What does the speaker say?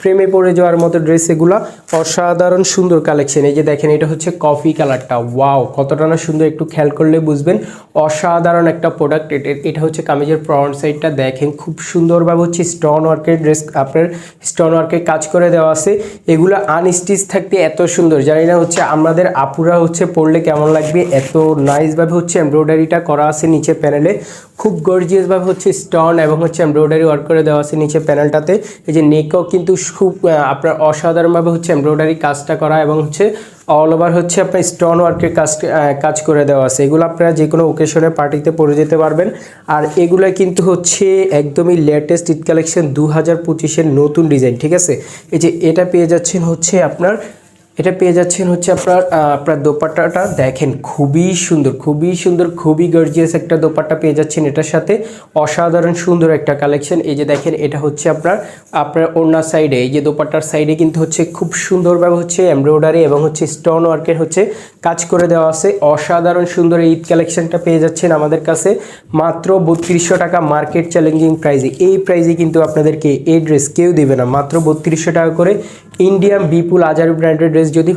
প্রেমে পড়ে যাওয়ার মতো ড্রেস এগুলা, অসাধারণ সুন্দর কালেকশন। এই যে দেখেন এটা হচ্ছে কফি কালারটা, ওয়াও কতটা না সুন্দর, একটু খেয়াল করলে বুঝবেন। অসাধারণ একটা প্রোডাক্ট। এটা হচ্ছে কামিজের ফ্রন্ট সাইডটা দেখেন, খুব সুন্দরভাবে হচ্ছে স্টোন ওয়ার্কের ড্রেস, আপনার স্টোন ওয়ার্কের কাজ করে দেওয়া আছে। এগুলো আনস্টিচ থাকতে এত সুন্দর, জানি না হচ্ছে আমাদের আপুরা হচ্ছে পরলে কেমন লাগবে। এত নাইসভাবে হচ্ছে এমব্রয়ডারিটা করা আছে নিচে প্যানেলে, খুব গর্জিয়াসভাবে হচ্ছে স্টোন এবং হচ্ছে এমব্রয়ডারি ওয়ার্ক করে দেওয়া আছে নিচে প্যানেলটাতে। এই যে নেকও কিন্তু খুব আপনার অসাধারণভাবে হচ্ছে এমব্রয়ডারি কাজটা করা এবং হচ্ছে অল ওভার হচ্ছে আপনার স্টোন ওয়ার্কের কাজ করে দেওয়া আছে। এগুলো আপনারা যে কোনো ওকেশনে পার্টিতে পরে যেতে পারবেন। আর এগুলো কিন্তু হচ্ছে একদমই লেটেস্ট ঈদ কালেকশন 2025-এর নতুন ডিজাইন, ঠিক আছে। এই যে এটা পেয়ে যাচ্ছেন হচ্ছে আপনার আপনার দোপাট্টাটা দেখেন, খুবই সুন্দর, খুবই সুন্দর, খুবই গর্জিয়াস একটা দোপাট্টা পেয়ে যাচ্ছেন এটার সাথে। অসাধারণ সুন্দর একটা কালেকশন। এই যে দেখেন এটা হচ্ছে আপনার ওড়নার সাইডে, এই যে দোপাট্টার সাইডে কিন্তু হচ্ছে খুব সুন্দরভাবে হচ্ছে এমব্রয়ডারি এবং হচ্ছে স্টোন ওয়ার্কের হচ্ছে কাজ করে দেওয়া আছে। অসাধারণ সুন্দর এই ঈদ কালেকশনটা পেয়ে যাচ্ছেন আমাদের কাছে মাত্র 3200 টাকা, মার্কেট চ্যালেঞ্জিং প্রাইজে। এই প্রাইজে কিন্তু আপনাদেরকে এই ড্রেস কেউ দেবে না, মাত্র 3200 টাকা করে। ইন্ডিয়ান বিপুল আজারি ব্র্যান্ডের ড্রেস যদি